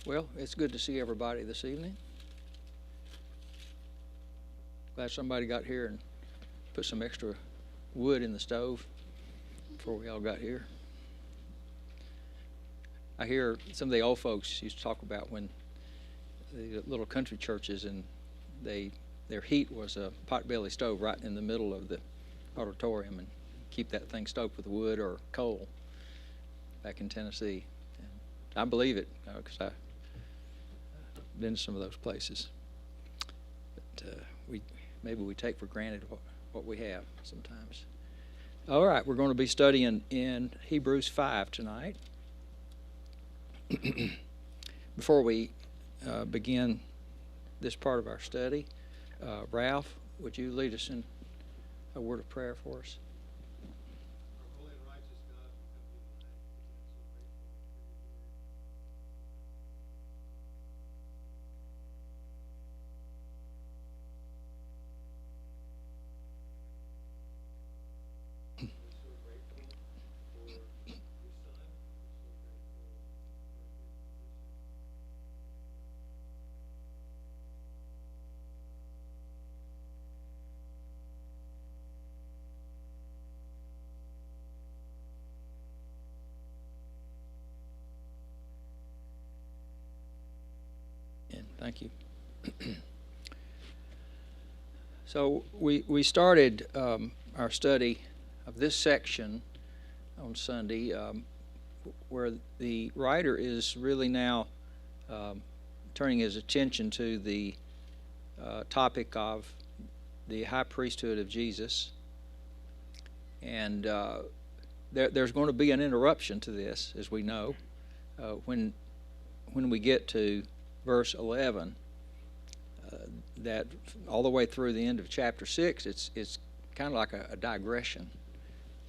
Well, it's good to see everybody this evening. Glad somebody got here and put some extra wood in the stove before we all got here. I hear some of the old folks used to talk about when the little country churches, and their heat was a potbelly stove right in the middle of the auditorium, and keep that thing stoked with wood or coal back in Tennessee. And I believe it because I've been to some of those places. But maybe we take for granted what we have sometimes. All right, we're going to be studying in Hebrews 5 tonight. Before we begin this part of our study, Ralph, would you lead us in a word of prayer for us? Thank you. So we started our study of this section on Sunday, where the writer is really now turning his attention to the topic of the high priesthood of Jesus. And there's going to be an interruption to this, as we know, when we get to verse 11, that all the way through the end of chapter 6, it's kind of like a digression,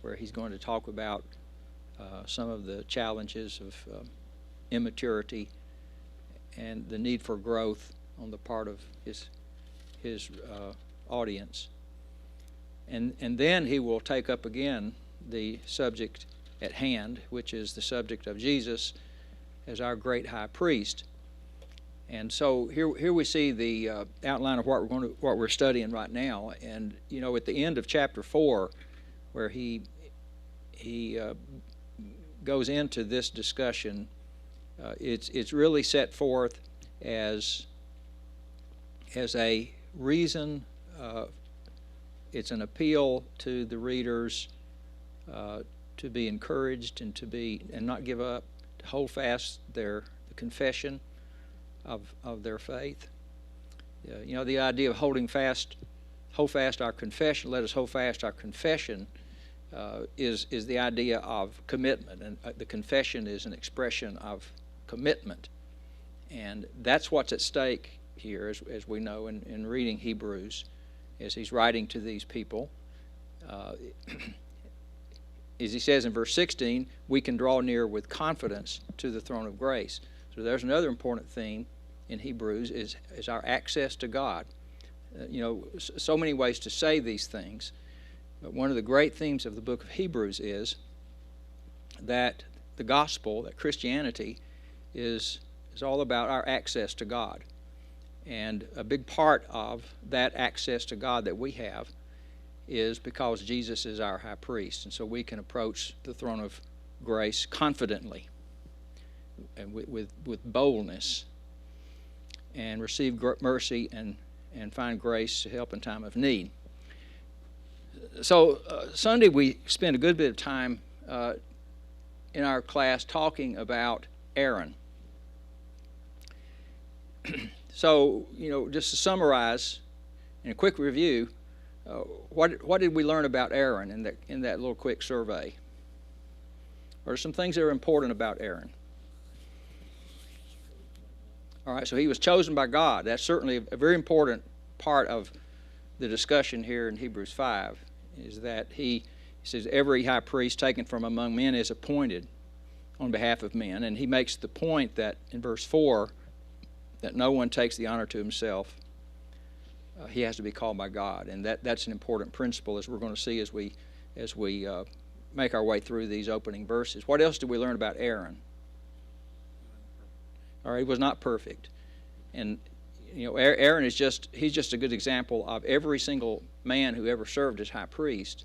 where he's going to talk about some of the challenges of immaturity and the need for growth on the part of his audience. And then he will take up again the subject at hand, which is the subject of Jesus as our great high priest. And so here we see the outline of what we're studying right now. And at the end of chapter 4, where he goes into this discussion, it's really set forth as a reason. It's an appeal to the readers to be encouraged and not give up, to hold fast the confession of their faith. The idea of hold fast our confession, let us hold fast our confession, is the idea of commitment. And the confession is an expression of commitment. And that's what's at stake here, as we know in reading Hebrews, as he's writing to these people. As he says in verse 16, we can draw near with confidence to the throne of grace. So there's another important theme in Hebrews is our access to God. So many ways to say these things, but one of the great themes of the book of Hebrews is that the gospel, that Christianity, is all about our access to God. And a big part of that access to God that we have is because Jesus is our high priest, and so we can approach the throne of grace confidently and with boldness, and receive mercy and find grace to help in time of need. So Sunday we spent a good bit of time in our class talking about Aaron. So, just to summarize in a quick review, what did we learn about Aaron in that little quick survey? What are some things that are important about Aaron? All right, so he was chosen by God. That's certainly a very important part of the discussion here in Hebrews 5, is that he says every high priest taken from among men is appointed on behalf of men. And he makes the point that in verse 4, that no one takes the honor to himself. He has to be called by God. And that's an important principle, as we're going to see as we make our way through these opening verses. What else do we learn about Aaron? All right, he was not perfect. And Aaron he's just a good example of every single man who ever served as high priest.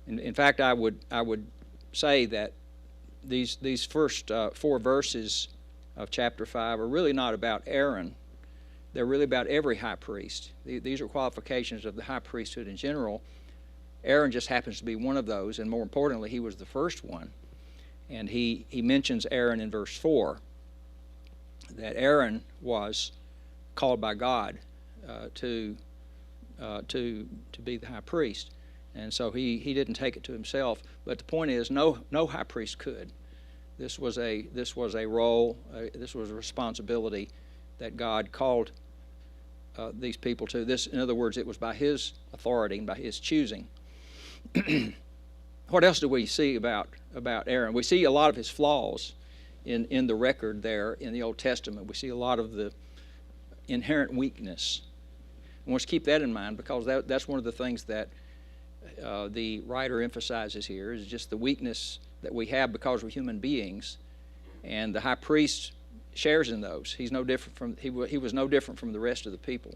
In fact, I would say that these first 4 verses of chapter 5 are really not about Aaron. They're really about every high priest. These are qualifications of the high priesthood in general. Aaron just happens to be one of those, and more importantly, he was the first one. And he mentions Aaron in verse 4, that Aaron was called by God to be the high priest. And so he didn't take it to himself. But the point is, no high priest could. This was a role, this was a responsibility that God called these people to. This, in other words, it was by his authority and by his choosing. What else do we see about Aaron? We see a lot of his flaws in the record there in the Old Testament. We see a lot of the inherent weakness. I want to keep that in mind, because that's one of the things that the writer emphasizes here, is just the weakness that we have because we're human beings, and the high priest shares in those. He's no different from he was no different from the rest of the people.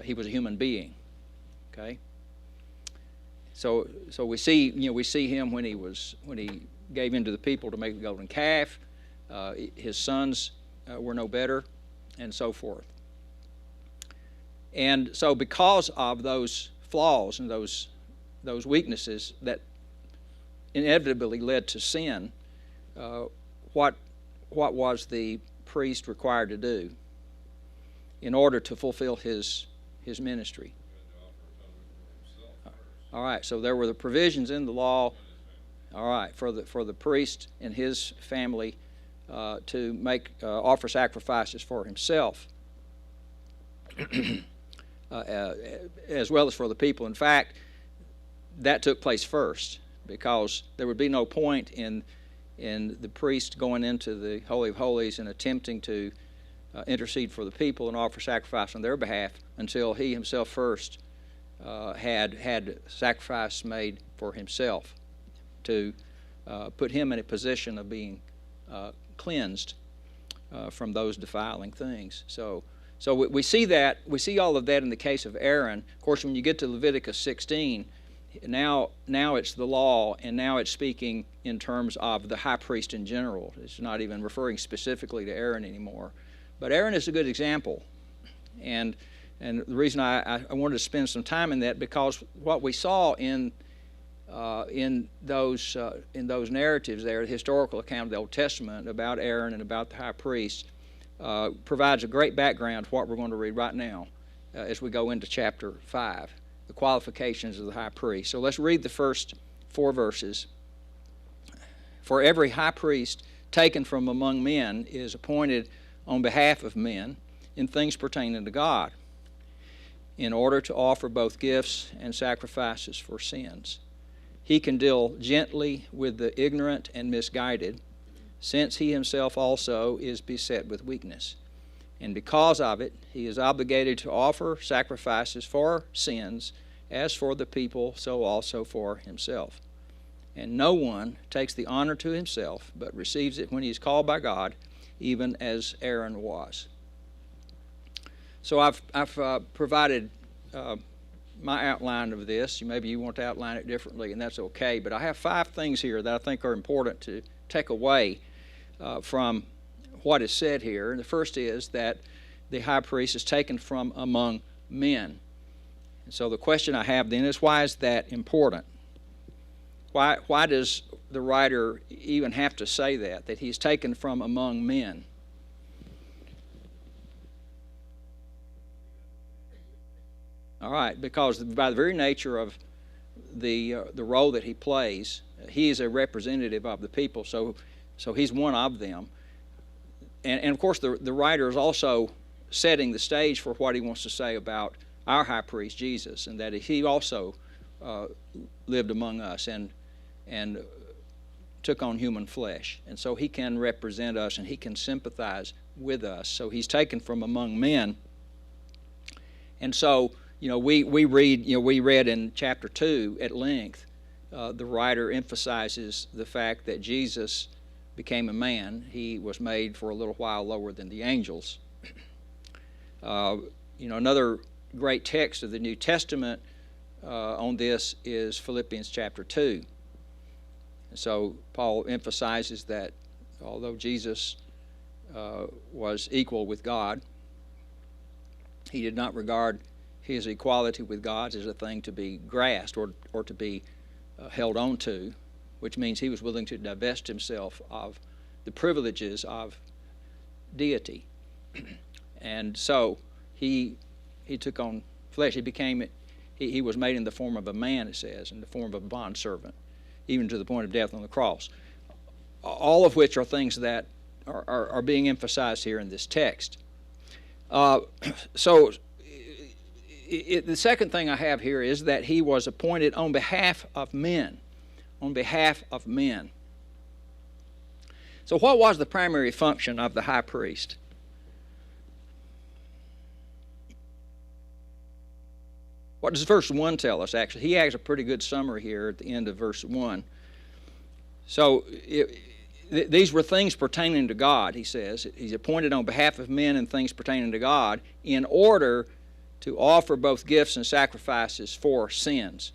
He was a human being. Okay. So we see him when he gave in to the people to make the golden calf. His sons were no better, and so forth. And so because of those flaws and those weaknesses that inevitably led to sin, what was the priest required to do in order to fulfill his ministry? All right, so there were the provisions in the law, all right, for the priest and his family to offer sacrifices for himself, as well as for the people. In fact, that took place first, because there would be no point in the priest going into the Holy of Holies and attempting to intercede for the people and offer sacrifice on their behalf until he himself first had sacrifice made for himself to put him in a position of being cleansed from those defiling things. So we see all of that in the case of Aaron. Of course, when you get to Leviticus 16, now it's the law, and now it's speaking in terms of the high priest in general. It's not even referring specifically to Aaron anymore. But Aaron is a good example, and the reason I wanted to spend some time in that, because what we saw in those narratives there, the historical account of the Old Testament about Aaron and about the high priest, provides a great background to what we're going to read right now as we go into chapter 5, the qualifications of the high priest. So let's read the first 4 verses. For every high priest taken from among men is appointed on behalf of men in things pertaining to God, in order to offer both gifts and sacrifices for sins. He can deal gently with the ignorant and misguided, since he himself also is beset with weakness. And because of it, he is obligated to offer sacrifices for sins, as for the people, so also for himself. And no one takes the honor to himself, but receives it when he is called by God, even as Aaron was. So I've provided my outline of this. Maybe you want to outline it differently, and that's okay. But I have 5 things here that I think are important to take away from what is said here. And the first is that the high priest is taken from among men. And so the question I have then is, why is that important? Why does the writer even have to say that he's taken from among men? All right, because by the very nature of the role that he plays, he is a representative of the people, so he's one of them. And of course, the writer is also setting the stage for what he wants to say about our high priest, Jesus, and that he also lived among us and took on human flesh. And so he can represent us and he can sympathize with us. So he's taken from among men. And so, we read in chapter 2 at length, the writer emphasizes the fact that Jesus became a man, he was made for a little while lower than the angels. Another great text of the New Testament on this is Philippians chapter 2. And so Paul emphasizes that although Jesus was equal with God, he did not regard his equality with God as a thing to be grasped or to be held on to, which means he was willing to divest himself of the privileges of deity. And so he took on flesh. He was made in the form of a man, it says, in the form of a bondservant, even to the point of death on the cross. All of which are things that are being emphasized here in this text. The second thing I have here is that he was appointed on behalf of men. On behalf of men. So what was the primary function of the high priest? What does verse 1 tell us, actually? He has a pretty good summary here at the end of verse 1. So these were things pertaining to God, he says. He's appointed on behalf of men and things pertaining to God in order to offer both gifts and sacrifices for sins.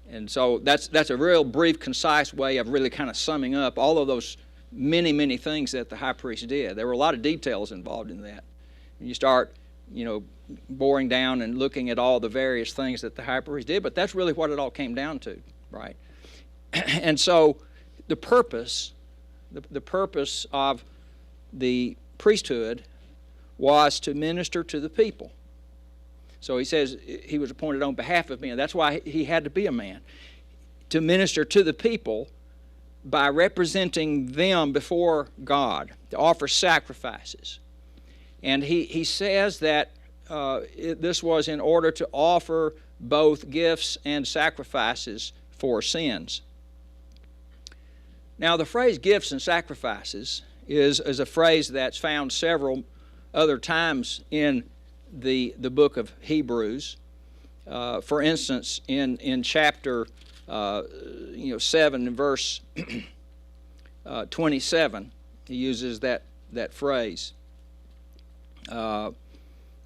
And so that's a real brief, concise way of really kind of summing up all of those many, many things that the high priest did. There were a lot of details involved in that. And you start, boring down and looking at all the various things that the high priest did, but that's really what it all came down to, right? And so the purpose of the priesthood was to minister to the people. So he says he was appointed on behalf of men. That's why he had to be a man, to minister to the people by representing them before God, to offer sacrifices. And he says that this was in order to offer both gifts and sacrifices for sins. Now, the phrase gifts and sacrifices is a phrase that's found several other times in the book of Hebrews. For instance, in chapter 7 and verse 27, he uses that phrase.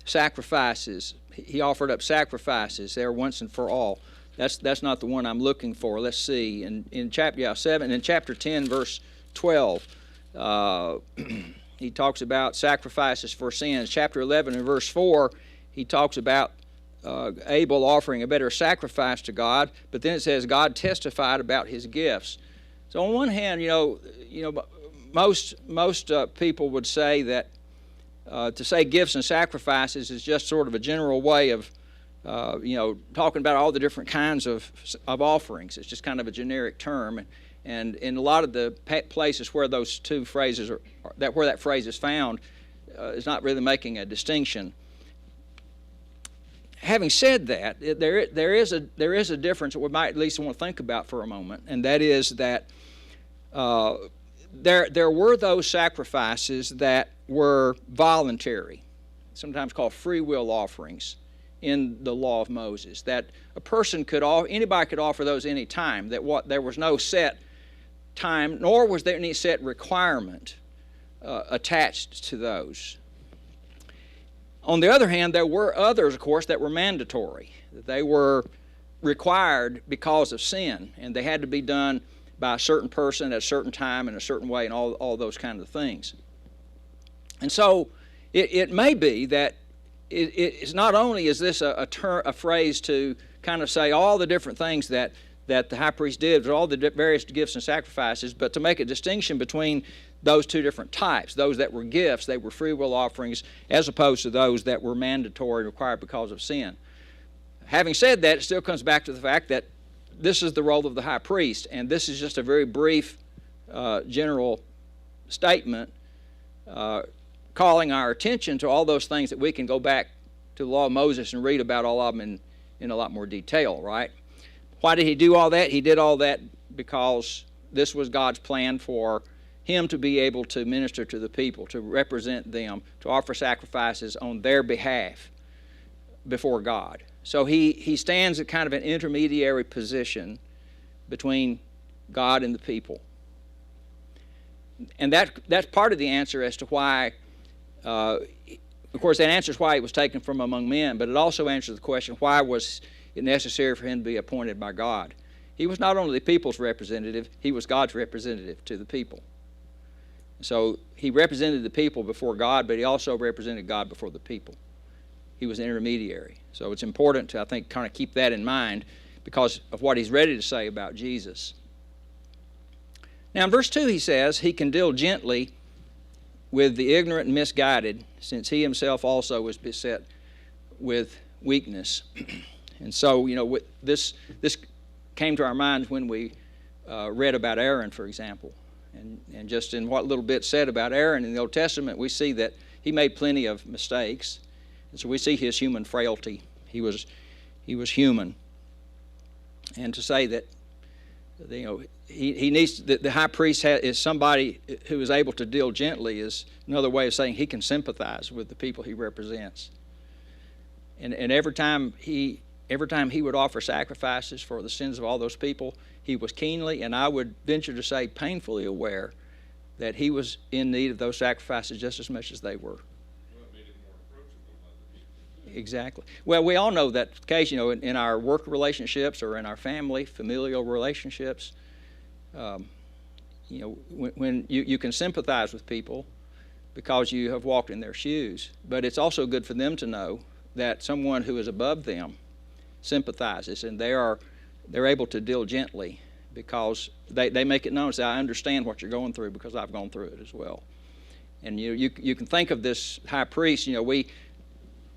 Sacrifices. He offered up sacrifices there once and for all. That's not the one I'm looking for. Let's see. In chapter 7, in chapter 10, verse 12, he talks about sacrifices for sins. Chapter 11 and verse 4, he talks about Abel offering a better sacrifice to God, but then it says God testified about his gifts. So on one hand, most people would say that to say gifts and sacrifices is just sort of a general way of talking about all the different kinds of offerings. It's just kind of a generic term, and in a lot of the places where those two phrases where that phrase is found, is not really making a distinction. Having said that, there is a difference that we might at least want to think about for a moment, and that is that there were those sacrifices that were voluntary, sometimes called free will offerings in the law of Moses, that anybody could offer those any time, there was no set time, nor was there any set requirement attached to those. On the other hand, there were others, of course, that were mandatory. They were required because of sin, and they had to be done by a certain person at a certain time in a certain way, and all those kinds of things. And so it may be that it's not only is this a phrase to kind of say all the different things that the high priest did, all the various gifts and sacrifices, but to make a distinction between those two different types. Those that were gifts, they were free will offerings, as opposed to those that were mandatory, required because of sin. Having said that, it still comes back to the fact that this is the role of the high priest, and this is just a very brief general statement calling our attention to all those things that we can go back to the law of Moses and read about all of them in a lot more detail, right? Why did he do all that? He did all that because this was God's plan for him to be able to minister to the people, to represent them, to offer sacrifices on their behalf before God. So he stands at kind of an intermediary position between God and the people. And that's part of the answer as to why, of course, that answers why he was taken from among men, but it also answers the question, why was it necessary for him to be appointed by God? He was not only the people's representative, he was God's representative to the people. So he represented the people before God, but he also represented God before the people. He was an intermediary. So it's important to, I think, kind of keep that in mind because of what he's ready to say about Jesus. Now in verse 2 he says, he can deal gently with the ignorant and misguided, since he himself also was beset with weakness. And so, this came to our minds when we read about Aaron, for example. And just in what little bit said about Aaron in the Old Testament, we see that he made plenty of mistakes. And so we see his human frailty. He was human. And to say that, he needs, the high priest is somebody who is able to deal gently is another way of saying he can sympathize with the people he represents. And every time he would offer sacrifices for the sins of all those people, he was keenly, and I would venture to say painfully aware that he was in need of those sacrifices just as much as they were. Well, it made it more approachable by the people. Exactly. Well, we all know that case, in our work relationships or in our family, familial relationships, when you can sympathize with people because you have walked in their shoes, but it's also good for them to know that someone who is above them sympathizes, and they're able to deal gently because they make it known. Say, I understand what you're going through because I've gone through it as well. And you can think of this high priest. We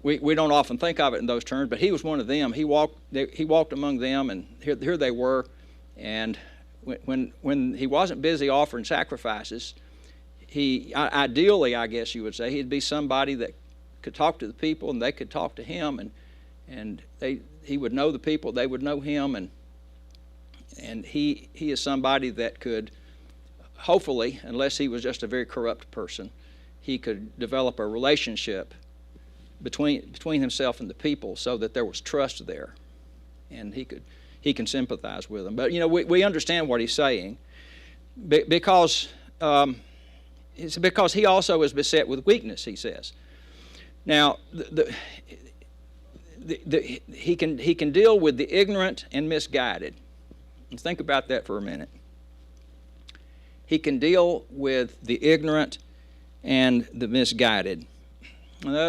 don't often think of it in those terms, but he was one of them. He walked among them, and here they were. And when he wasn't busy offering sacrifices, ideally, I guess you would say, he'd be somebody that could talk to the people, and they could talk to him, and he would know the people, they would know him, and he is somebody that could, hopefully, unless he was just a very corrupt person, he could develop a relationship between himself and the people so that there was trust there, and he can sympathize with them. But we understand what he's saying because it's because he also is beset with weakness, he says. Now, he can deal with the ignorant and misguided. Let's think about that for a minute. He can deal with the ignorant and the misguided.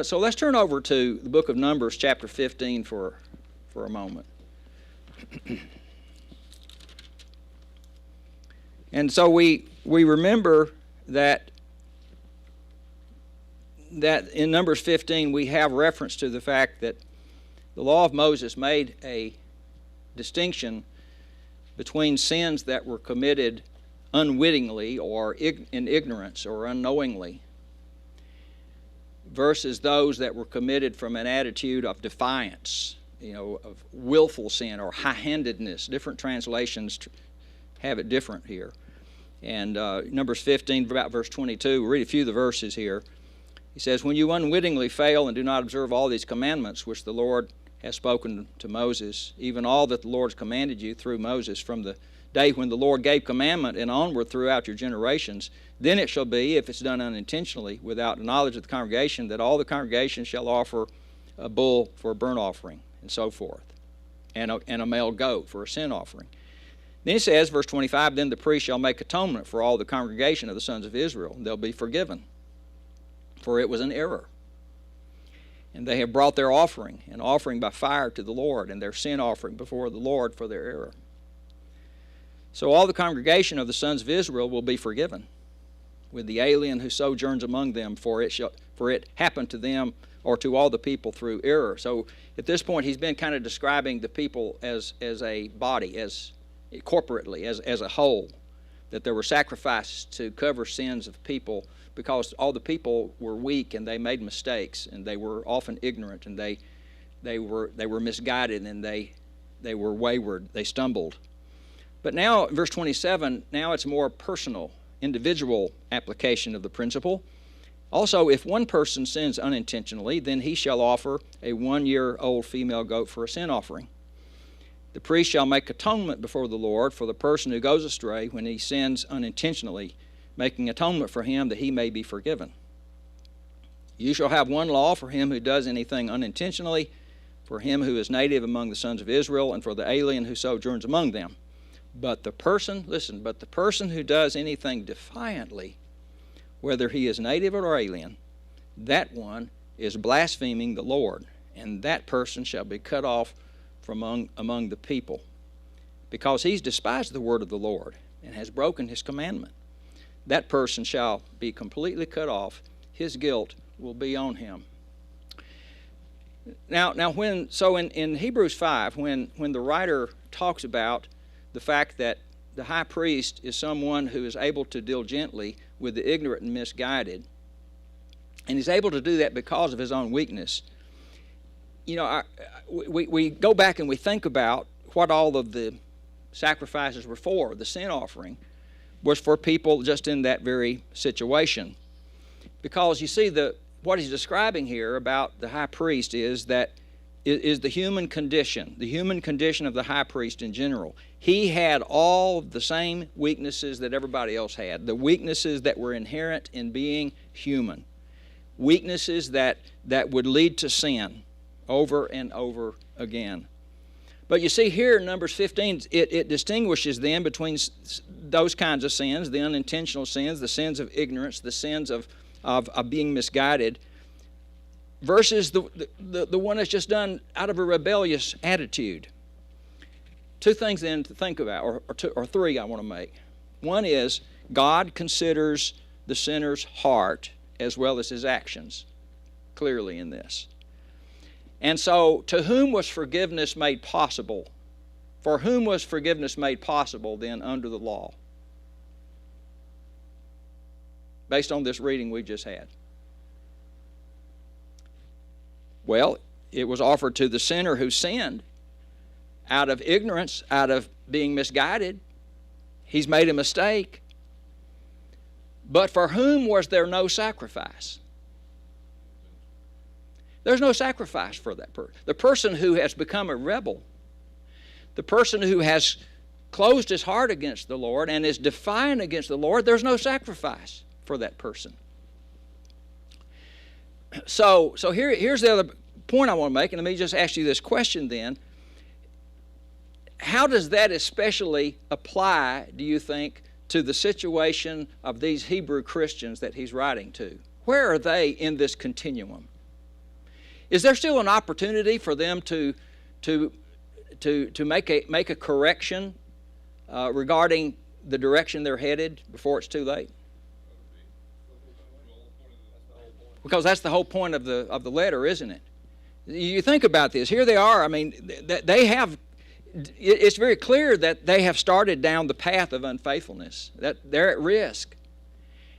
So let's turn over to the book of Numbers, chapter 15, for a moment. And so we remember that in Numbers 15 we have reference to the fact that the law of Moses made a distinction between sins that were committed unwittingly or in ignorance or unknowingly versus those that were committed from an attitude of defiance, of willful sin or high-handedness. Different translations have it different here. And Numbers 15, about verse 22, we'll read a few of the verses here. He says, when you unwittingly fail and do not observe all these commandments which the Lord has spoken to Moses, even all that the Lord has commanded you through Moses from the day when the Lord gave commandment and onward throughout your generations, then it shall be, if it's done unintentionally, without the knowledge of the congregation, that all the congregation shall offer a bull for a burnt offering, and so forth, and a male goat for a sin offering. Then he says, verse 25, then the priest shall make atonement for all the congregation of the sons of Israel, and they'll be forgiven, for it was an error. And they have brought their offering, an offering by fire to the Lord, and their sin offering before the Lord for their error. So all the congregation of the sons of Israel will be forgiven, with the alien who sojourns among them, for it happened to them or to all the people through error. So at this point he's been kind of describing the people as a body, as corporately, as a whole, that there were sacrifices to cover sins of people because all the people were weak and they made mistakes and they were often ignorant and they were misguided and they were wayward, they stumbled. But now, verse 27, now it's a more personal, individual application of the principle. Also, if one person sins unintentionally, then he shall offer a 1-year-old female goat for a sin offering. The priest shall make atonement before the Lord for the person who goes astray when he sins unintentionally, making atonement for him that he may be forgiven. You shall have one law for him who does anything unintentionally, for him who is native among the sons of Israel, and for the alien who sojourns among them. But the person who does anything defiantly, whether he is native or alien, that one is blaspheming the Lord, and that person shall be cut off from among the people, because he's despised the word of the Lord and has broken his commandment. That person shall be completely cut off. His guilt will be on him. Now in Hebrews 5, when the writer talks about the fact that the high priest is someone who is able to deal gently with the ignorant and misguided, and he's able to do that because of his own weakness, we go back and we think about what all of the sacrifices were for. The sin offering was for people just in that very situation. Because you see, what he's describing here about the high priest is the human condition of the high priest in general. He had all the same weaknesses that everybody else had, the weaknesses that were inherent in being human, weaknesses that would lead to sin over and over again. But you see here in Numbers 15, it distinguishes then between those kinds of sins, the unintentional sins, the sins of ignorance, the sins of being misguided, versus the one that's just done out of a rebellious attitude. Two things then to think about, or three I want to make. One is God considers the sinner's heart as well as his actions clearly in this. And so, to whom was forgiveness made possible? For whom was forgiveness made possible then under the law? Based on this reading we just had. Well, it was offered to the sinner who sinned out of ignorance, out of being misguided. He's made a mistake. But for whom was there no sacrifice? There's no sacrifice for that person. The person who has become a rebel, the person who has closed his heart against the Lord and is defiant against the Lord, there's no sacrifice for that person. So here's the other point I want to make, and let me just ask you this question then. How does that especially apply, do you think, to the situation of these Hebrew Christians that he's writing to? Where are they in this continuum? Is there still an opportunity for them to make a correction regarding the direction they're headed before it's too late? Because that's the whole point of the letter, isn't it? You think about this. Here they are. I mean, they have. It's very clear that they have started down the path of unfaithfulness. That they're at risk,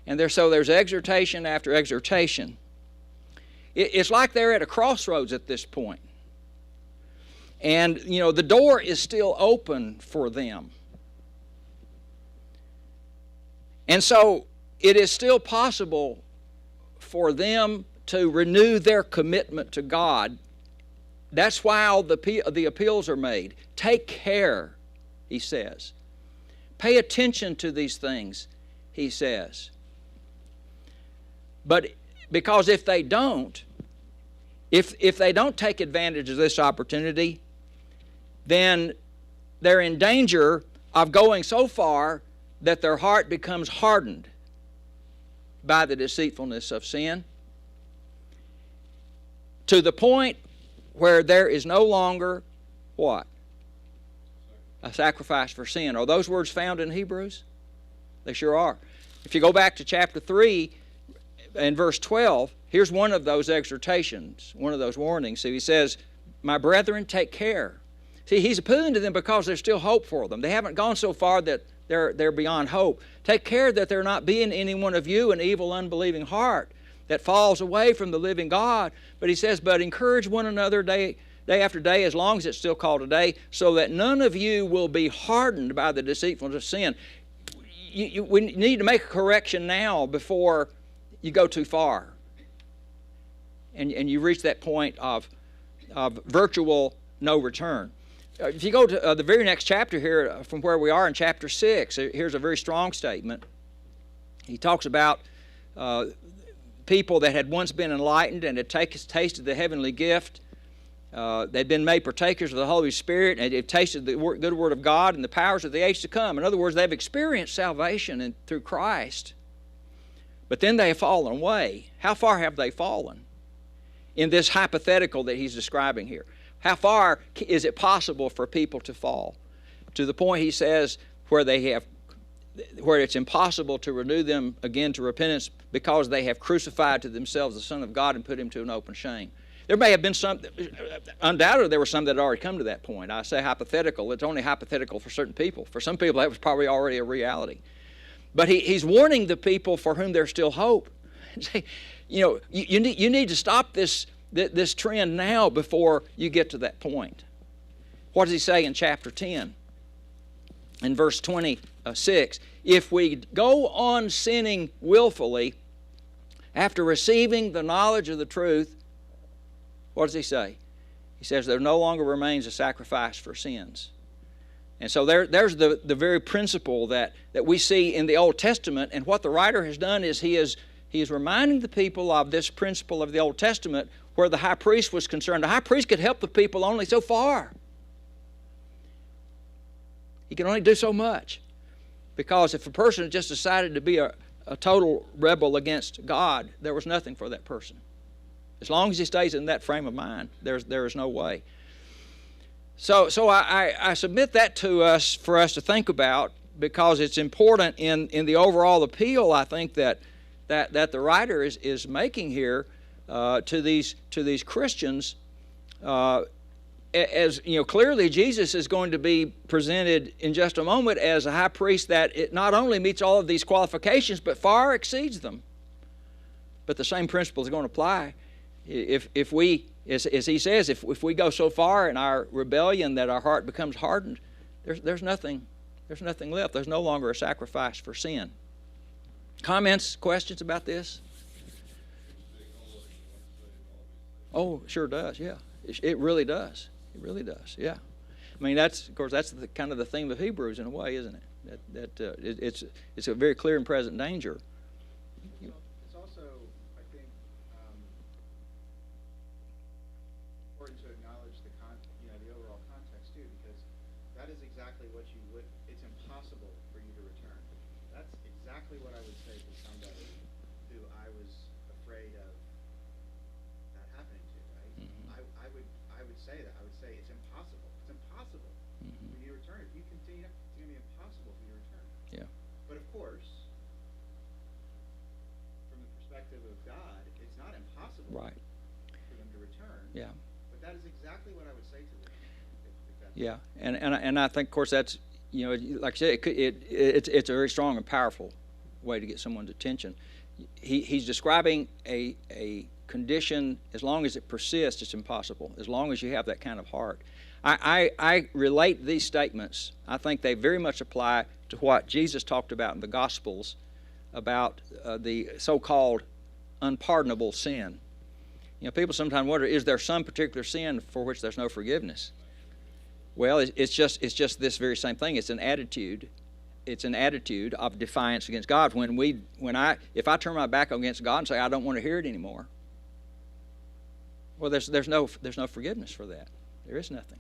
and there's exhortation after exhortation. It's like they're at a crossroads at this point. And, the door is still open for them. And so it is still possible for them to renew their commitment to God. That's why the appeals are made. Take care, he says. Pay attention to these things, he says. But because if they don't take advantage of this opportunity, then they're in danger of going so far that their heart becomes hardened by the deceitfulness of sin, to the point where there is no longer what? A sacrifice for sin. Are those words found in Hebrews? They sure are. If you go back to chapter 3 and verse 12, here's one of those exhortations, one of those warnings. So he says, my brethren, take care. See, he's appealing to them because there's still hope for them. They haven't gone so far that they're beyond hope. Take care that there not be in any one of you an evil, unbelieving heart that falls away from the living God. But he says, but encourage one another day after day, as long as it's still called today, so that none of you will be hardened by the deceitfulness of sin. We need to make a correction now before you go too far. And you reach that point of virtual no return. If you go to the very next chapter here from where we are in chapter 6, here's a very strong statement. He talks about people that had once been enlightened and had tasted the heavenly gift. They'd been made partakers of the Holy Spirit, and they've tasted the good word of God and the powers of the age to come. In other words, they've experienced salvation through Christ. But then they have fallen away. How far have they fallen? In this hypothetical that he's describing here. How far is it possible for people to fall? To the point, he says, where it's impossible to renew them again to repentance because they have crucified to themselves the Son of God and put him to an open shame. There may have been some, undoubtedly there were some that had already come to that point. I say hypothetical. It's only hypothetical for certain people. For some people, that was probably already a reality. But he's warning the people for whom there's still hope. You need to stop this trend now before you get to that point. What does he say in chapter 10? In verse 26, if we go on sinning willfully after receiving the knowledge of the truth, what does he say? He says there no longer remains a sacrifice for sins. And so there's the very principle that we see in the Old Testament, and what the writer has done is he is reminding the people of this principle of the Old Testament where the high priest was concerned. The high priest could help the people only so far. He can only do so much. Because if a person had just decided to be a total rebel against God, there was nothing for that person. As long as he stays in that frame of mind, there is no way. So I submit that to us for us to think about, because it's important in the overall appeal, I think, that the writer is making here to these Christians. As you know, clearly Jesus is going to be presented in just a moment as a high priest that it not only meets all of these qualifications but far exceeds them. But the same principle is going to apply if we, as he says, if we go so far in our rebellion that our heart becomes hardened, there's nothing left. There's no longer a sacrifice for sin. Comments, questions about this? Oh, it sure does. Yeah, it really does. It really does. Yeah. I mean, that's kind of the theme of Hebrews in a way, isn't it? It's a very clear and present danger. It's also, I think, important to acknowledge the overall context too, because that is exactly what you would. It's impossible for you to return. That's exactly what I would say to somebody who I was afraid of that happening to. Right? Mm-hmm. I would say that. I would say it's impossible. It's impossible mm-hmm. for you to return. If you continue, it's going to be impossible for you to return. Yeah. But of course, from the perspective of God, it's not impossible right. for them to return. Yeah. But that is exactly what I would say to them. Yeah, and I think, of course, that's, like I said, it's a very strong and powerful way to get someone's attention. He's describing a condition. As long as it persists, it's impossible. As long as you have that kind of heart. I relate these statements. I think they very much apply to what Jesus talked about in the Gospels about the so-called unpardonable sin. People sometimes wonder, is there some particular sin for which there's no forgiveness? Well, it's just this very same thing. It's an attitude. It's an attitude of defiance against God. If I turn my back against God and say I don't want to hear it anymore, well, there's no forgiveness for that. There is nothing.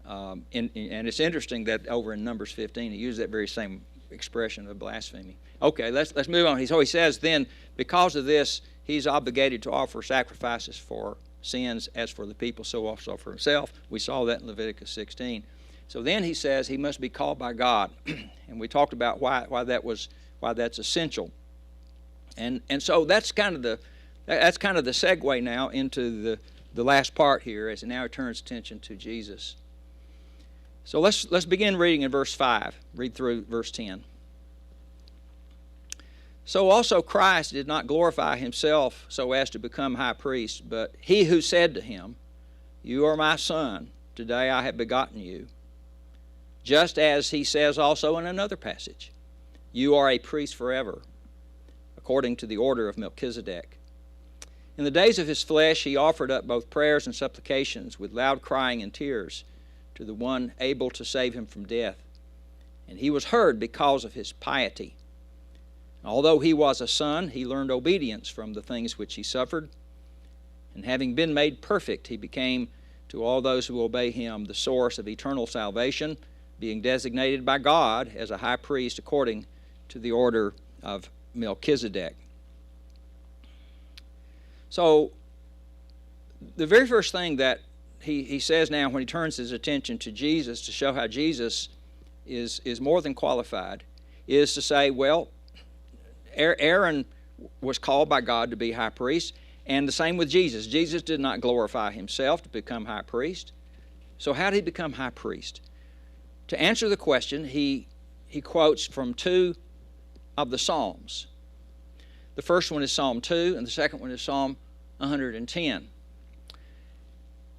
And it's interesting that over in Numbers 15 he used that very same expression of blasphemy. Okay, let's move on. So he says then, because of this, he's obligated to offer sacrifices for sins as for the people, so also for himself. We saw that in Leviticus 16. So then he says he must be called by God, and we talked about why that's essential. And so that's kind of the segue now into the last part here, as it now turns attention to Jesus. So let's begin reading in verse 5. Read through verse 10. So also Christ did not glorify himself so as to become high priest, but he who said to him, "You are my son, today I have begotten you." Just as he says also in another passage, "You are a priest forever, according to the order of Melchizedek." In the days of his flesh he offered up both prayers and supplications with loud crying and tears to the one able to save him from death. And he was heard because of his piety. Although he was a son, he learned obedience from the things which he suffered. And having been made perfect, he became to all those who obey him the source of eternal salvation, being designated by God as a high priest according to the order of Melchizedek. So, the very first thing that he says now when he turns his attention to Jesus to show how Jesus is more than qualified is to say, well, Aaron was called by God to be high priest, and the same with Jesus. Jesus did not glorify himself to become high priest. So how did he become high priest? To answer the question, he quotes from two of the Psalms. The first one is Psalm 2, and the second one is Psalm 110.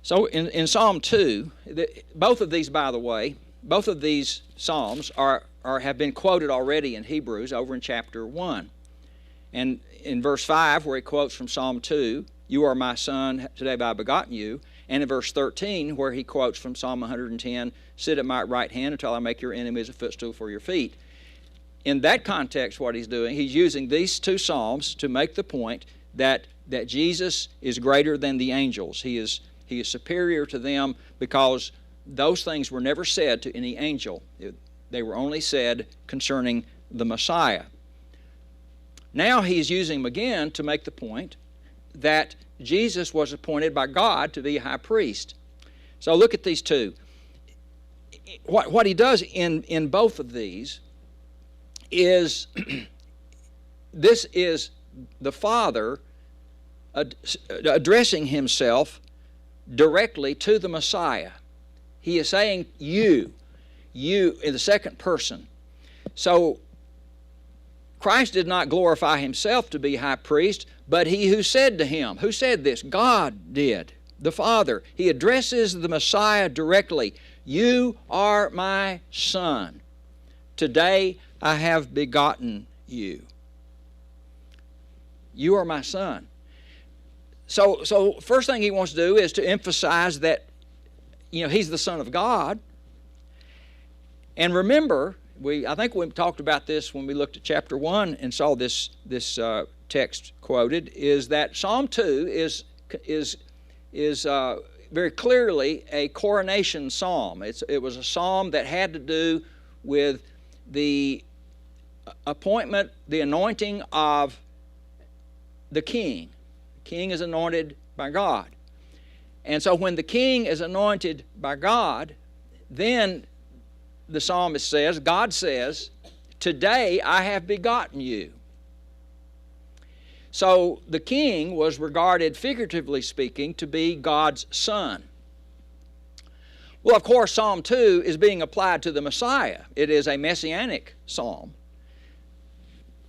So in Psalm 2, both of these, by the way, both of these Psalms have been quoted already in Hebrews over in chapter 1. And in verse 5, where he quotes from Psalm 2, "You are my son, today have I begotten you," and in verse 13, where he quotes from Psalm 110, "Sit at my right hand until I make your enemies a footstool for your feet." In that context, what he's doing, he's using these two Psalms to make the point that Jesus is greater than the angels. He is superior to them because those things were never said to any angel. They were only said concerning the Messiah. Now he's using them again to make the point that Jesus was appointed by God to be a high priest. So look at these two. What he does in both of these is this is the Father addressing himself directly to the Messiah. He is saying you in the second person. So Christ did not glorify himself to be high priest, but he who said to him, who said this? God did, the Father. He addresses the Messiah directly. "You are my son. Today I have begotten you." You are my son. So first thing he wants to do is to emphasize that, he's the Son of God. And remember, I think we talked about this when we looked at chapter 1 and saw this text quoted, is that Psalm 2 is very clearly a coronation psalm. It was a psalm that had to do with the appointment, the anointing of the king. The king is anointed by God. And so when the king is anointed by God, then the psalmist says, God says, "Today I have begotten you." So the king was regarded, figuratively speaking, to be God's son. Well, of course, Psalm 2 is being applied to the Messiah. It is a messianic psalm.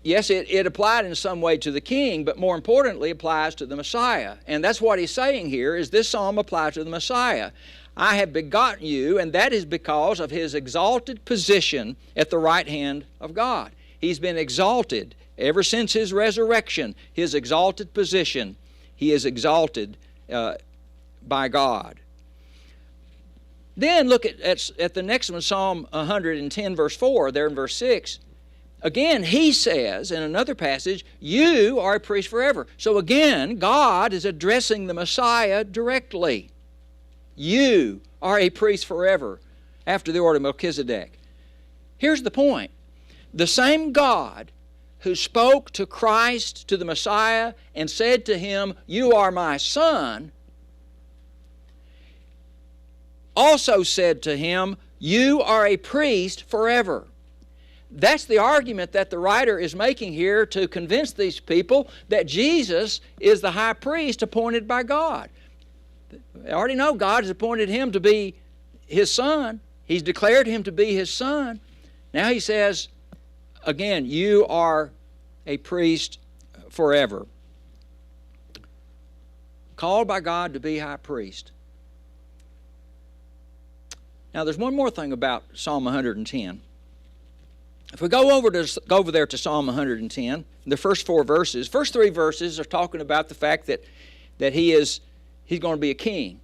Yes, it applied in some way to the king, but more importantly, applies to the Messiah. And that's what he's saying here, is this psalm applies to the Messiah. I have begotten you, and that is because of his exalted position at the right hand of God. He's been exalted ever since his resurrection, his exalted position. He is exalted by God. Then look at the next one, Psalm 110, verse 4, there in verse 6. Again, he says in another passage, "You are a priest forever." So again, God is addressing the Messiah directly. You are a priest forever, after the order of Melchizedek. Here's the point. The same God who spoke to Christ, to the Messiah, and said to him, "You are my son," also said to him, "You are a priest forever." That's the argument that the writer is making here to convince these people that Jesus is the high priest appointed by God. They already know God has appointed him to be his son. He's declared him to be his son. Now he says, again, you are a priest forever. Called by God to be high priest. Now there's one more thing about Psalm 110. If we go over there to Psalm 110, the first four verses, first three verses are talking about the fact that he's going to be a king.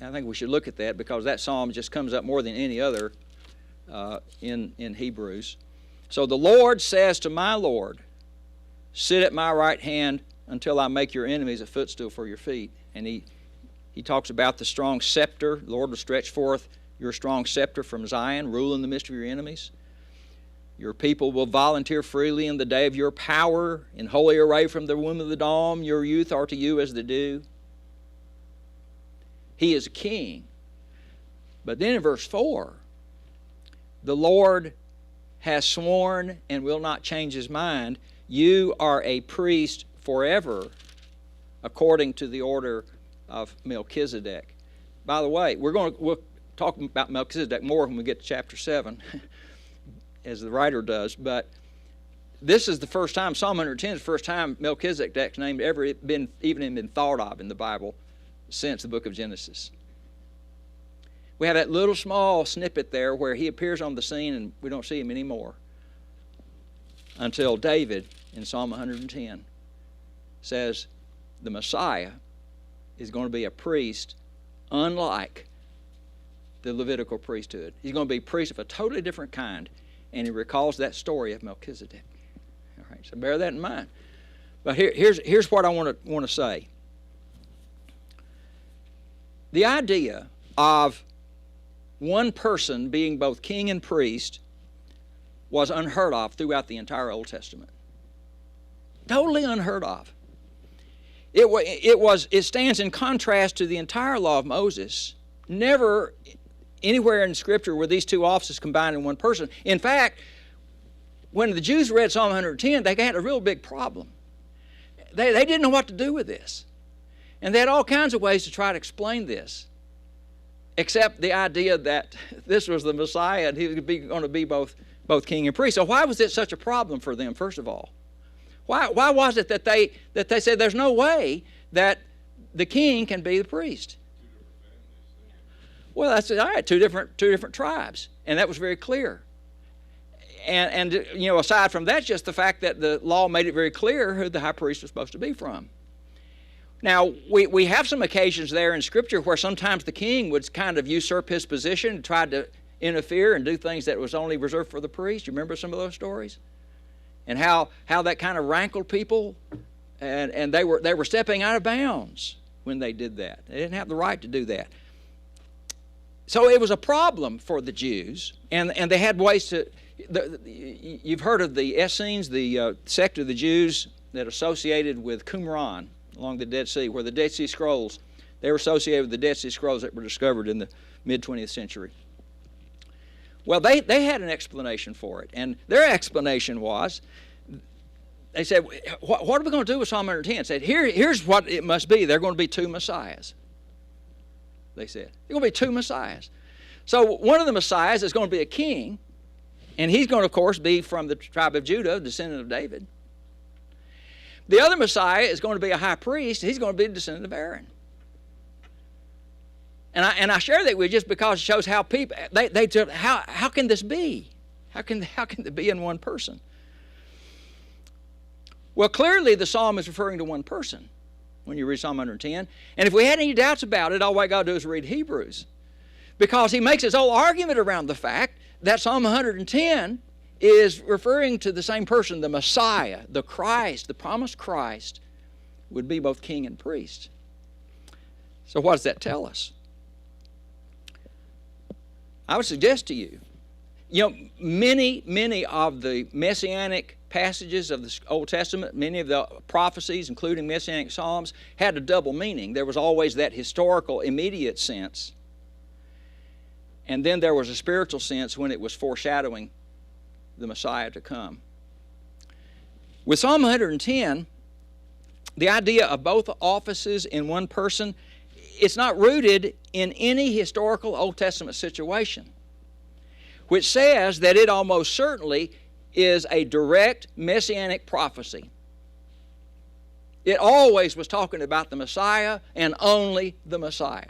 I think we should look at that because that psalm just comes up more than any other in Hebrews. So the Lord says to my Lord, sit at my right hand until I make your enemies a footstool for your feet. And he talks about the strong scepter. The Lord will stretch forth your strong scepter from Zion, rule in the midst of your enemies. Your people will volunteer freely in the day of your power, in holy array from the womb of the dawn. Your youth are to you as the dew. He is a king. But then in verse 4, the Lord has sworn and will not change his mind. You are a priest forever, according to the order of Melchizedek. By the way, we'll talk about Melchizedek more when we get to chapter 7, as the writer does. But this is the first time, Psalm 110 is the first time Melchizedek's name ever been thought of in the Bible since the book of Genesis. We have that little small snippet there where he appears on the scene and we don't see him anymore until David in Psalm 110 says the Messiah is going to be a priest unlike the Levitical priesthood. He's going to be a priest of a totally different kind, and he recalls that story of Melchizedek. All right, so bear that in mind. But here's what I want to say. The idea of one person being both king and priest was unheard of throughout the entire Old Testament. Totally unheard of. It stands in contrast to the entire law of Moses. Never anywhere in Scripture were these two offices combined in one person. In fact, when the Jews read Psalm 110, they had a real big problem. They didn't know what to do with this. And they had all kinds of ways to try to explain this, except the idea that this was the Messiah and he was going to be both king and priest. So why was it such a problem for them, first of all? Why was it that they said there's no way that the king can be the priest? Well, that's all right. Two different tribes, and that was very clear. And you know, aside from that, just the fact that the law made it very clear who the high priest was supposed to be from. Now, we have some occasions there in Scripture where sometimes the king would kind of usurp his position and try to interfere and do things that was only reserved for the priest. You remember some of those stories? And how that kind of rankled people, and they were stepping out of bounds when they did that. They didn't have the right to do that. So it was a problem for the Jews, and they had ways to. You've heard of the Essenes, the sect of the Jews that associated with Qumran along the Dead Sea, where the Dead Sea Scrolls, they were associated with the Dead Sea Scrolls that were discovered in the mid-20th century. Well, they had an explanation for it, and their explanation was, they said, what are we going to do with Psalm 110? They said, here's what it must be. There are going to be two Messiahs, they said. There are going to be two Messiahs. So one of the Messiahs is going to be a king, and he's going to, of course, be from the tribe of Judah, descendant of David. The other Messiah is going to be a high priest. He's going to be a descendant of Aaron. And I share that with you just because it shows how people, they said, how can this be? How can it be in one person? Well, clearly the psalm is referring to one person when you read Psalm 110. And if we had any doubts about it, all we got to do is read Hebrews. Because he makes his whole argument around the fact that Psalm 110 is referring to the same person, the Messiah, the Christ, the promised Christ, would be both king and priest. So what does that tell us? I would suggest to you, many of the messianic passages of the Old Testament, many of the prophecies, including messianic psalms, had a double meaning. There was always that historical, immediate sense, and then there was a spiritual sense when it was foreshadowing the Messiah to come. With Psalm 110, the idea of both offices in one person, it's not rooted in any historical Old Testament situation, which says that it almost certainly is a direct messianic prophecy. It always was talking about the Messiah and only the Messiah.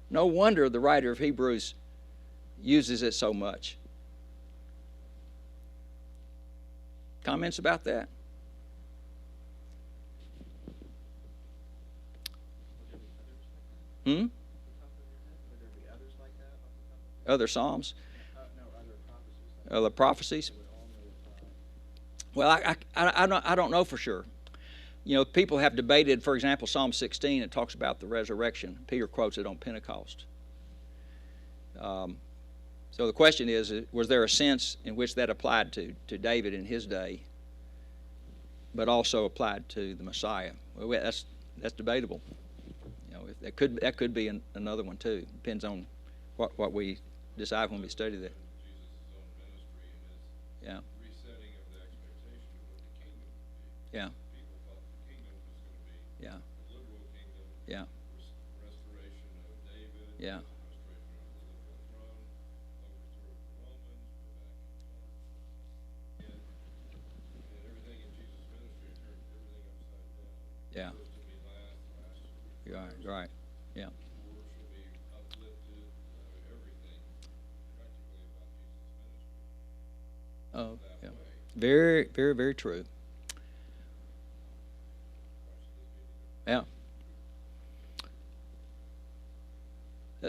No wonder the writer of Hebrews uses it so much. Comments about that? Other psalms? The prophecies. It would only apply. Well, I don't know for sure. You know, people have debated, for example, Psalm 16, it talks about the resurrection. Peter quotes it on Pentecost. So the question is, was there a sense in which that applied to David in his day, but also applied to the Messiah? Well, that's debatable. You know, that could be another one too. Depends on what we decide when we study that. Jesus' own ministry and his Yeah. resetting of the expectation of what the kingdom would be. Yeah. People thought the kingdom was going to be Yeah. a liberal kingdom, Yeah. restoration of David, Yeah. restoration of the liberal throne, overthrow of the Romans, we're back in charge. And everything in Jesus' ministry turned everything upside down. Yeah. First to be last, last to be first. Right. Yeah. Poor shall be uplifted, everything practically about Jesus' ministry. Oh, That yeah. way. Very, very, very true. Yeah.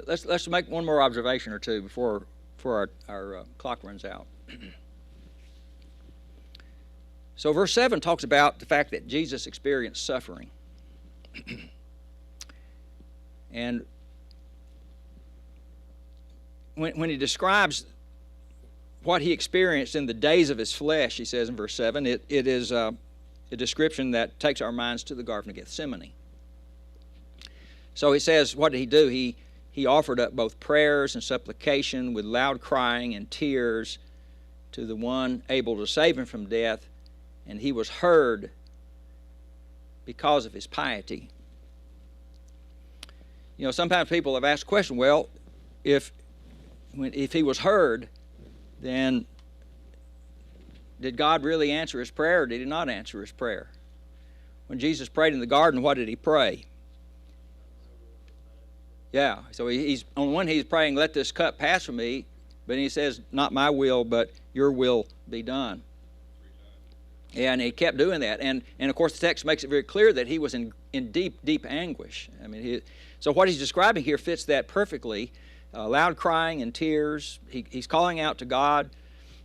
Let's make one more observation or two before our clock runs out. So verse 7 talks about the fact that Jesus experienced suffering. And when he describes what he experienced in the days of his flesh, he says in verse 7, it is a description that takes our minds to the Garden of Gethsemane. So he says, what did he do? He offered up both prayers and supplication with loud crying and tears to the one able to save him from death, and he was heard because of his piety. You know, sometimes people have asked the question, well, if he was heard, then did God really answer his prayer, or did he not answer his prayer? When Jesus prayed in the garden, what did he pray? Yeah, so he's on one he's praying, let this cup pass from me, but he says, not my will, but your will be done. And he kept doing that. And of course, the text makes it very clear that he was in deep, deep anguish. I mean, so what he's describing here fits that perfectly. Loud crying and tears. He's calling out to God.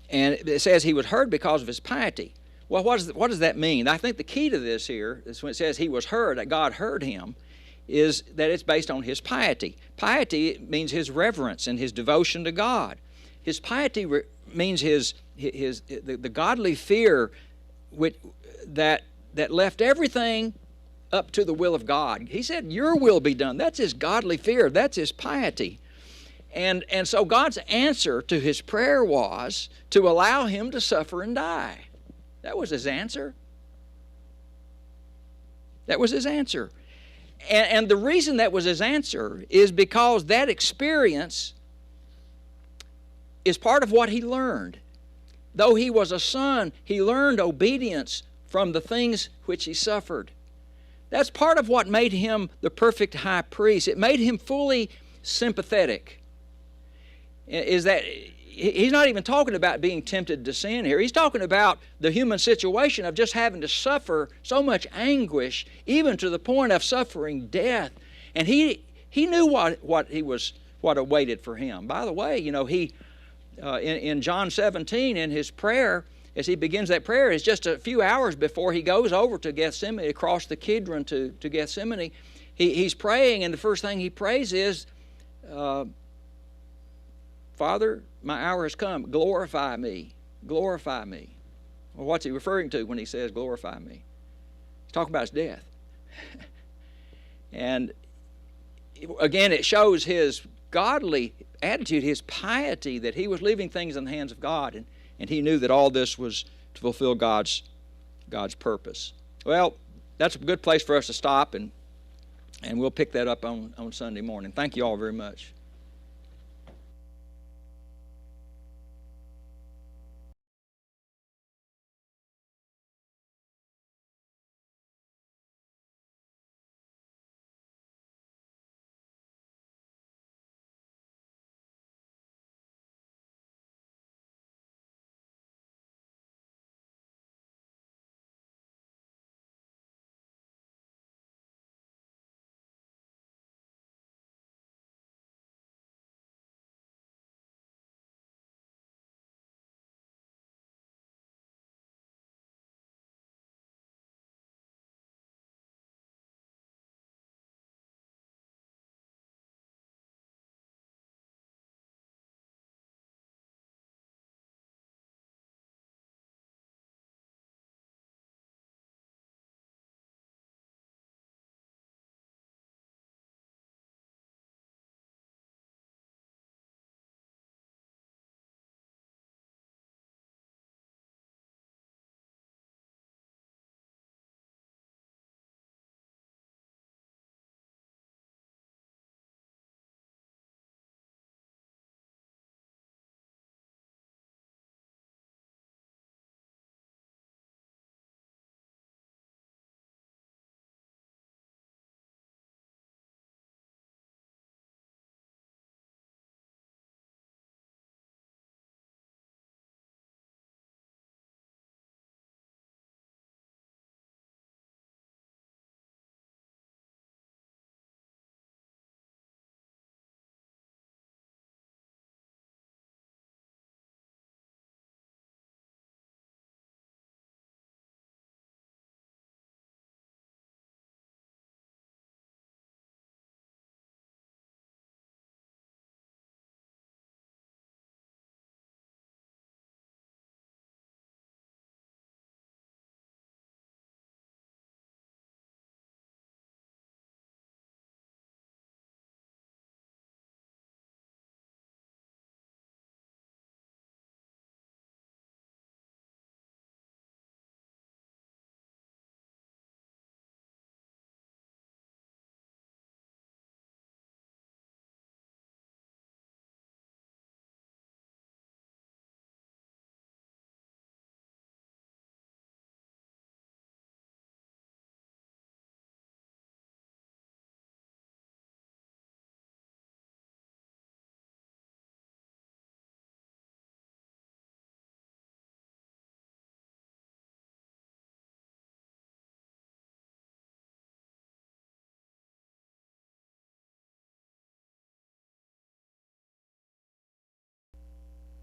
And it says he was heard because of his piety. Well, what does that mean? I think the key to this here is when it says he was heard, that God heard him, is that it's based on his piety. Piety means his reverence and his devotion to God. His piety means the godly fear that left everything up to the will of God. He said, your will be done. That's his godly fear. That's his piety. And so God's answer to his prayer was to allow him to suffer and die. That was his answer. That was his answer. And the reason that was his answer is because that experience is part of what he learned. Though he was a son, he learned obedience from the things which he suffered. That's part of what made him the perfect high priest. It made him fully sympathetic. Is that he's not even talking about being tempted to sin here. He's talking about the human situation of just having to suffer so much anguish, even to the point of suffering death. And he knew what awaited for him. By the way, you know, in John 17, in his prayer, as he begins that prayer, it's just a few hours before he goes over to Gethsemane, across the Kidron to Gethsemane. He's praying, and the first thing he prays is, Father, my hour has come. Glorify me. Glorify me. Well, what's he referring to when he says glorify me? He's talking about his death. And again, it shows his godly attitude, his piety, that he was leaving things in the hands of God, and he knew that all this was to fulfill God's purpose. Well, that's a good place for us to stop, and we'll pick that up on Sunday morning. Thank you all very much.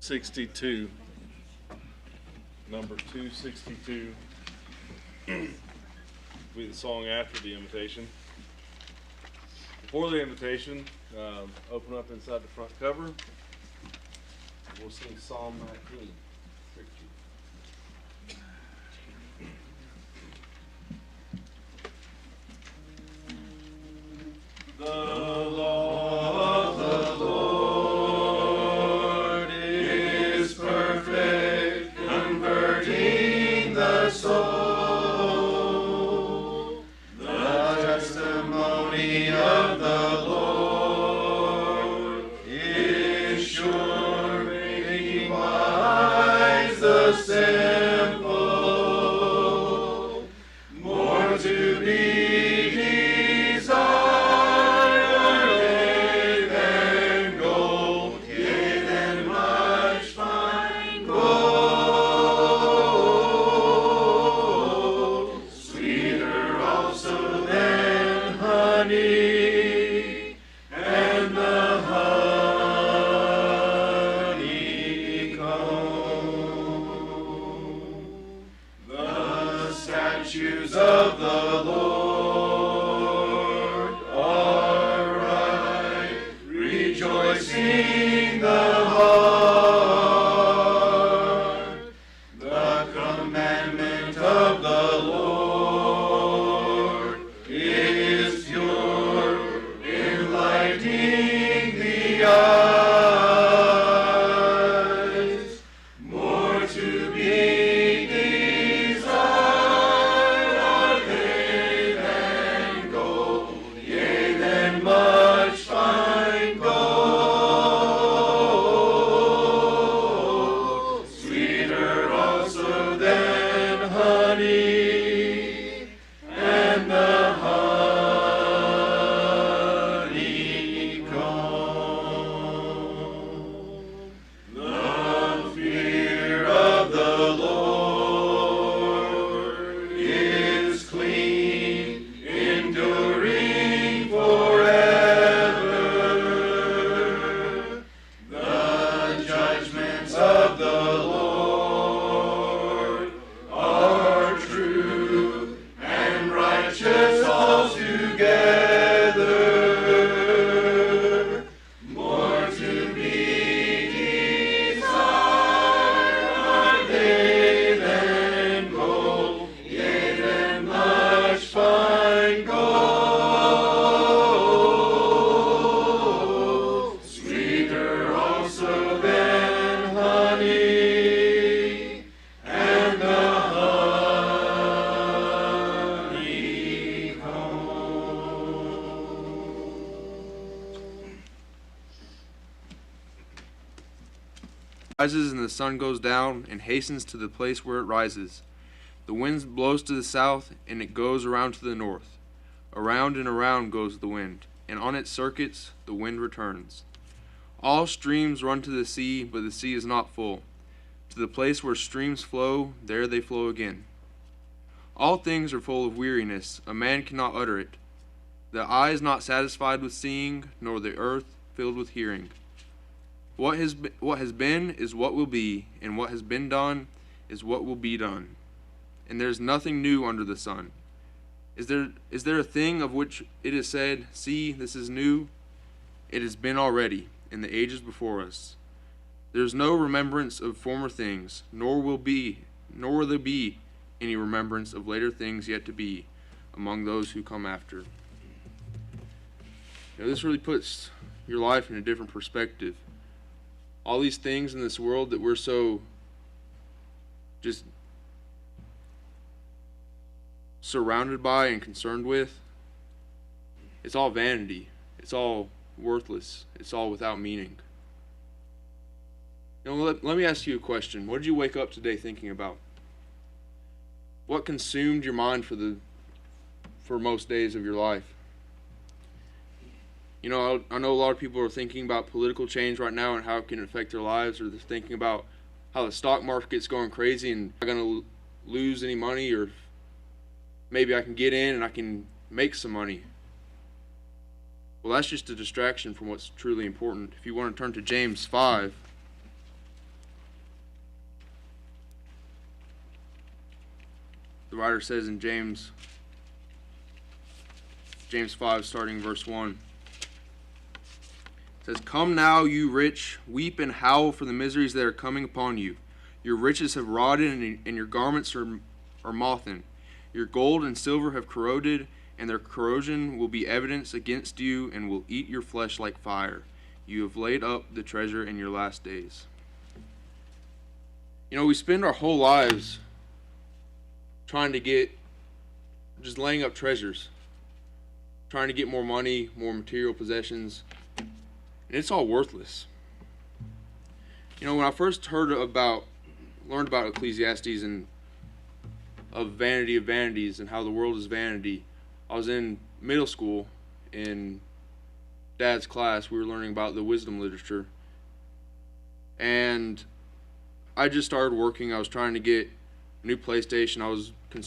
62. Number 262. Be the song after the invitation. Before the invitation, open up inside the front cover. We'll sing Psalm 19. The law of the Lord is perfect, converting the soul. The testimony of the Lord is sure, making wise the simple. More to be desired than gold, yea, than much fine gold. Sweeter also than honey, and the honeycomb. The statutes of the Lord are right, rejoicing the heart. The commandment of the Lord is pure, enlightening the eyes. More to be desired are they than gold, yea, than much fine gold. Sweeter also than honey, and the honeycomb. The fear of the Lord is clean, enduring forever. The judgments of the Lord are true and righteous altogether. More to be desired are they than gold, yea, than much fine gold. Sweeter also than honey, and the honeycomb. Rises and the sun goes down and hastens to the place where it rises. The wind blows to the south and it goes around to the north. Around and around goes the wind, and on its circuits the wind returns. All streams run to the sea, but the sea is not full. To the place where streams flow, there they flow again. All things are full of weariness, a man cannot utter it. The eye is not satisfied with seeing, nor the earth filled with hearing. What has been is what will be, and what has been done is what will be done. And there is nothing new under the sun. Is there a thing of which it is said, see, this is new? It has been already, in the ages before us. There is no remembrance of former things, nor will there be any remembrance of later things yet to be among those who come after. This really puts your life in a different perspective. All these things in this world that we're so just surrounded by and concerned with, it's all vanity. It's all worthless. It's all without meaning. Let me ask you a question. What did you wake up today thinking about? What consumed your mind for most days of your life? I know a lot of people are thinking about political change right now and how it can affect their lives, or they're thinking about how the stock market's going crazy and I'm going to lose any money, or maybe I can get in and I can make some money. Well, that's just a distraction from what's truly important. If you want to turn to James 5, writer says in James 5, starting verse 1. It says, "Come now, you rich, weep and howl for the miseries that are coming upon you. Your riches have rotted, and your garments are moth-eaten. Your gold and silver have corroded, and their corrosion will be evidence against you and will eat your flesh like fire. You have laid up the treasure in your last days." You know, we spend our whole lives trying to just laying up treasures, trying to get more money, more material possessions, and it's all worthless. You know, when I first learned about Ecclesiastes and of vanity of vanities and how the world is vanity, I was in middle school in Dad's class. We were learning about the wisdom literature, and I just started working. I was trying to get a new PlayStation. I was